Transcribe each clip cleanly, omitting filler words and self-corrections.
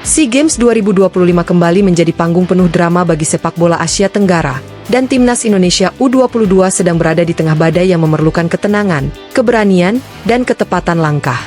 SEA Games 2025 kembali menjadi panggung penuh drama bagi sepak bola Asia Tenggara, dan timnas Indonesia U22 sedang berada di tengah badai yang memerlukan ketenangan, keberanian, dan ketepatan langkah.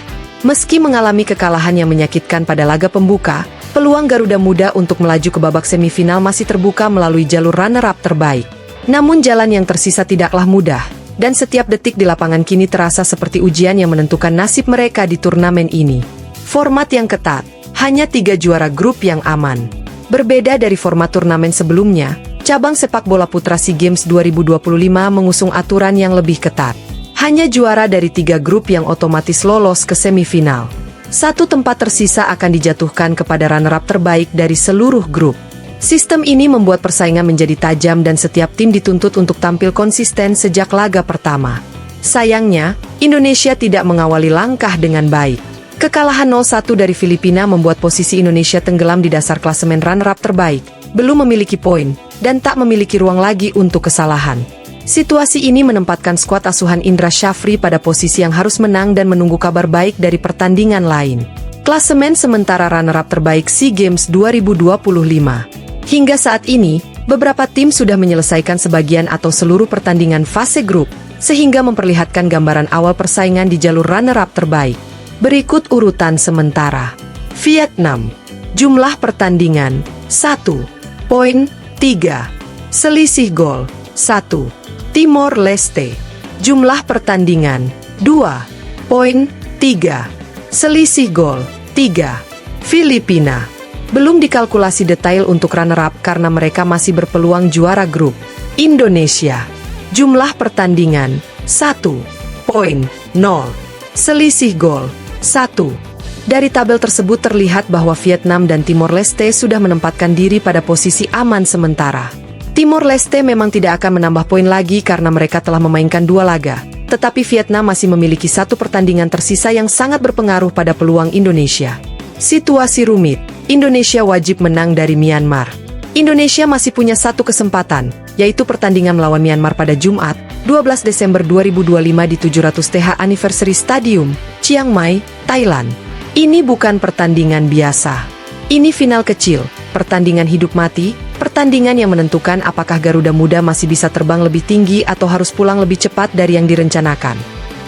Meski mengalami kekalahan yang menyakitkan pada laga pembuka, peluang Garuda Muda untuk melaju ke babak semifinal masih terbuka melalui jalur runner-up terbaik. Namun jalan yang tersisa tidaklah mudah, dan setiap detik di lapangan kini terasa seperti ujian yang menentukan nasib mereka di turnamen ini. Format yang ketat, hanya 3 juara grup yang aman. Berbeda dari format turnamen sebelumnya, cabang sepak bola putra SEA Games 2025 mengusung aturan yang lebih ketat. Hanya juara dari 3 grup yang otomatis lolos ke semifinal. 1 tempat tersisa akan dijatuhkan kepada runner-up terbaik dari seluruh grup. Sistem ini membuat persaingan menjadi tajam dan setiap tim dituntut untuk tampil konsisten sejak laga pertama. Sayangnya, Indonesia tidak mengawali langkah dengan baik. Kekalahan 0-1 dari Filipina membuat posisi Indonesia tenggelam di dasar klasemen runner-up terbaik, belum memiliki poin, dan tak memiliki ruang lagi untuk kesalahan. Situasi ini menempatkan skuad asuhan Indra Syafri pada posisi yang harus menang dan menunggu kabar baik dari pertandingan lain. Klasemen sementara runner-up terbaik SEA Games 2025. Hingga saat ini, beberapa tim sudah menyelesaikan sebagian atau seluruh pertandingan fase grup, sehingga memperlihatkan gambaran awal persaingan di jalur runner-up terbaik. Berikut urutan sementara. Vietnam. Jumlah pertandingan 1. Poin 3. Selisih gol 1. Timor Leste. Jumlah pertandingan 2. Poin 3. Selisih gol 3. Filipina. Belum dikalkulasi detail untuk runner-up karena mereka masih berpeluang juara grup. Indonesia. Jumlah pertandingan 1. Poin 0. Selisih gol 1. Dari tabel tersebut terlihat bahwa Vietnam dan Timor Leste sudah menempatkan diri pada posisi aman sementara. Timor Leste memang tidak akan menambah poin lagi karena mereka telah memainkan 2 laga, tetapi Vietnam masih memiliki 1 pertandingan tersisa yang sangat berpengaruh pada peluang Indonesia. Situasi rumit, Indonesia wajib menang dari Myanmar. Indonesia masih punya 1 kesempatan, yaitu pertandingan melawan Myanmar pada Jumat, 12 Desember 2025 di 700 TH Anniversary Stadium, Chiang Mai, Thailand. Ini bukan pertandingan biasa. Ini final kecil, pertandingan hidup mati, pertandingan yang menentukan apakah Garuda Muda masih bisa terbang lebih tinggi atau harus pulang lebih cepat dari yang direncanakan.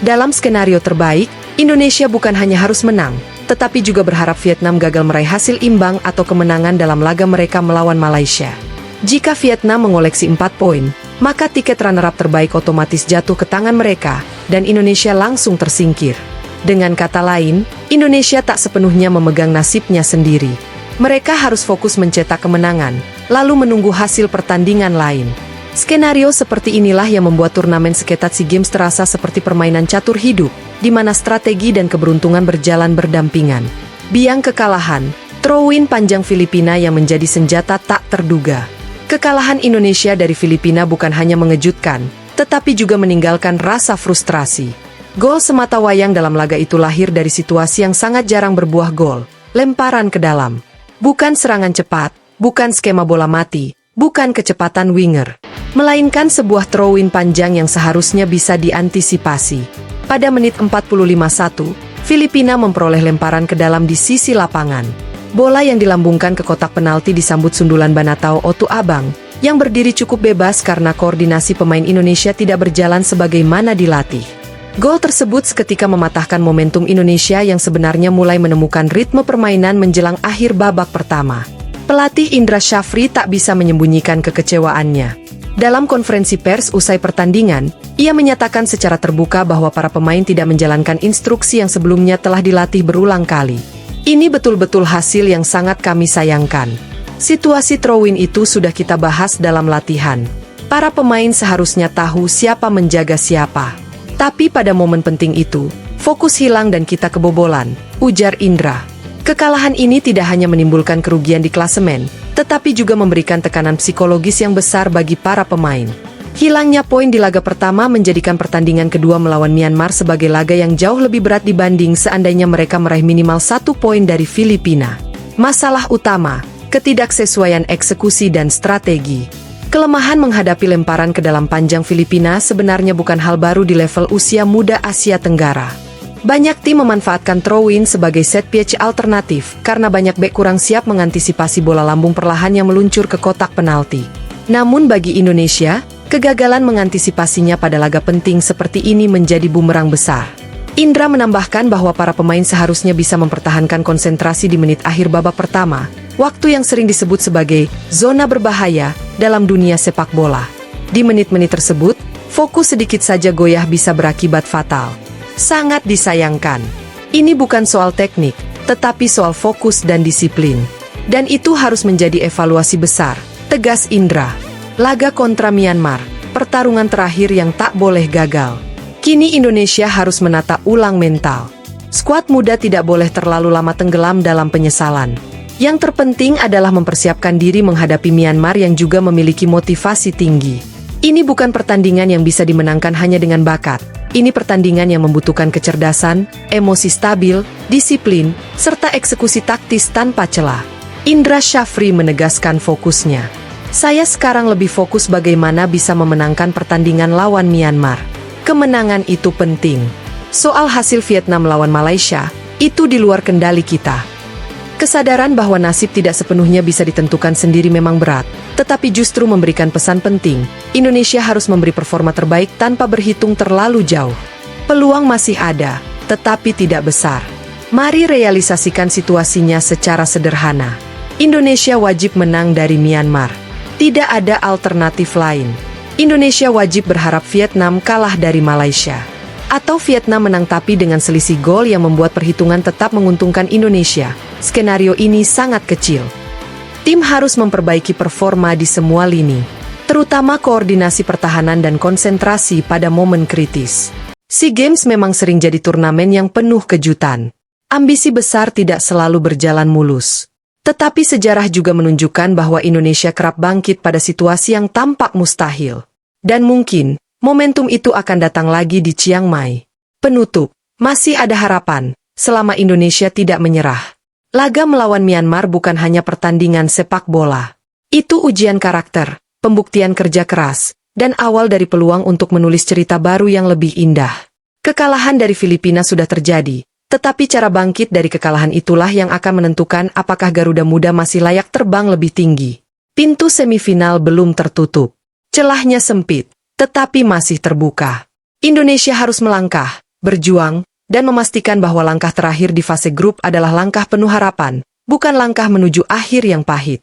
Dalam skenario terbaik, Indonesia bukan hanya harus menang, tetapi juga berharap Vietnam gagal meraih hasil imbang atau kemenangan dalam laga mereka melawan Malaysia. Jika Vietnam mengoleksi 4 poin, maka tiket runner-up terbaik otomatis jatuh ke tangan mereka, dan Indonesia langsung tersingkir. Dengan kata lain, Indonesia tak sepenuhnya memegang nasibnya sendiri. Mereka harus fokus mencetak kemenangan, lalu menunggu hasil pertandingan lain. Skenario seperti inilah yang membuat turnamen seketat SEA Games terasa seperti permainan catur hidup, di mana strategi dan keberuntungan berjalan berdampingan. Biang kekalahan, throw-in panjang Filipina yang menjadi senjata tak terduga. Kekalahan Indonesia dari Filipina bukan hanya mengejutkan, tetapi juga meninggalkan rasa frustrasi. Gol semata wayang dalam laga itu lahir dari situasi yang sangat jarang berbuah gol, lemparan ke dalam. Bukan serangan cepat, bukan skema bola mati, bukan kecepatan winger, melainkan sebuah throw-in panjang yang seharusnya bisa diantisipasi. Pada menit 45-1, Filipina memperoleh lemparan ke dalam di sisi lapangan. Bola yang dilambungkan ke kotak penalti disambut sundulan Banatao Otu Abang, yang berdiri cukup bebas karena koordinasi pemain Indonesia tidak berjalan sebagaimana dilatih. Gol tersebut seketika mematahkan momentum Indonesia yang sebenarnya mulai menemukan ritme permainan menjelang akhir babak pertama. Pelatih Indra Syafri tak bisa menyembunyikan kekecewaannya. Dalam konferensi pers usai pertandingan, ia menyatakan secara terbuka bahwa para pemain tidak menjalankan instruksi yang sebelumnya telah dilatih berulang kali. Ini betul-betul hasil yang sangat kami sayangkan. Situasi throw-in itu sudah kita bahas dalam latihan. Para pemain seharusnya tahu siapa menjaga siapa. Tapi pada momen penting itu, fokus hilang dan kita kebobolan, ujar Indra. Kekalahan ini tidak hanya menimbulkan kerugian di klasemen, tetapi juga memberikan tekanan psikologis yang besar bagi para pemain. Hilangnya poin di laga pertama menjadikan pertandingan kedua melawan Myanmar sebagai laga yang jauh lebih berat dibanding seandainya mereka meraih minimal 1 poin dari Filipina. Masalah utama, ketidaksesuaian eksekusi dan strategi. Kelemahan menghadapi lemparan ke dalam panjang Filipina sebenarnya bukan hal baru di level usia muda Asia Tenggara. Banyak tim memanfaatkan throw-in sebagai set piece alternatif karena banyak bek kurang siap mengantisipasi bola lambung perlahan yang meluncur ke kotak penalti. Namun bagi Indonesia, kegagalan mengantisipasinya pada laga penting seperti ini menjadi bumerang besar. Indra menambahkan bahwa para pemain seharusnya bisa mempertahankan konsentrasi di menit akhir babak pertama, waktu yang sering disebut sebagai zona berbahaya dalam dunia sepak bola. Di menit-menit tersebut, fokus sedikit saja goyah bisa berakibat fatal. Sangat disayangkan. Ini bukan soal teknik, tetapi soal fokus dan disiplin. Dan itu harus menjadi evaluasi besar, tegas Indra. Laga kontra Myanmar, pertarungan terakhir yang tak boleh gagal. Kini Indonesia harus menata ulang mental. Skuad muda tidak boleh terlalu lama tenggelam dalam penyesalan. Yang terpenting adalah mempersiapkan diri menghadapi Myanmar yang juga memiliki motivasi tinggi. Ini bukan pertandingan yang bisa dimenangkan hanya dengan bakat. Ini pertandingan yang membutuhkan kecerdasan, emosi stabil, disiplin, serta eksekusi taktis tanpa celah. Indra Syafri menegaskan fokusnya. Saya sekarang lebih fokus bagaimana bisa memenangkan pertandingan lawan Myanmar. Kemenangan itu penting. Soal hasil Vietnam lawan Malaysia, itu di luar kendali kita. Kesadaran bahwa nasib tidak sepenuhnya bisa ditentukan sendiri memang berat, tetapi justru memberikan pesan penting. Indonesia harus memberi performa terbaik tanpa berhitung terlalu jauh. Peluang masih ada, tetapi tidak besar. Mari realisasikan situasinya secara sederhana. Indonesia wajib menang dari Myanmar. Tidak ada alternatif lain. Indonesia wajib berharap Vietnam kalah dari Malaysia. Atau Vietnam menang tapi dengan selisih gol yang membuat perhitungan tetap menguntungkan Indonesia. Skenario ini sangat kecil. Tim harus memperbaiki performa di semua lini, terutama koordinasi pertahanan dan konsentrasi pada momen kritis. SEA Games memang sering jadi turnamen yang penuh kejutan. Ambisi besar tidak selalu berjalan mulus. Tetapi sejarah juga menunjukkan bahwa Indonesia kerap bangkit pada situasi yang tampak mustahil. Dan mungkin, momentum itu akan datang lagi di Chiang Mai. Penutup, masih ada harapan, selama Indonesia tidak menyerah. Laga melawan Myanmar bukan hanya pertandingan sepak bola. Itu ujian karakter, pembuktian kerja keras, dan awal dari peluang untuk menulis cerita baru yang lebih indah. Kekalahan dari Filipina sudah terjadi, tetapi cara bangkit dari kekalahan itulah yang akan menentukan apakah Garuda Muda masih layak terbang lebih tinggi. Pintu semifinal belum tertutup. Celahnya sempit, tetapi masih terbuka. Indonesia harus melangkah, berjuang, dan memastikan bahwa langkah terakhir di fase grup adalah langkah penuh harapan, bukan langkah menuju akhir yang pahit.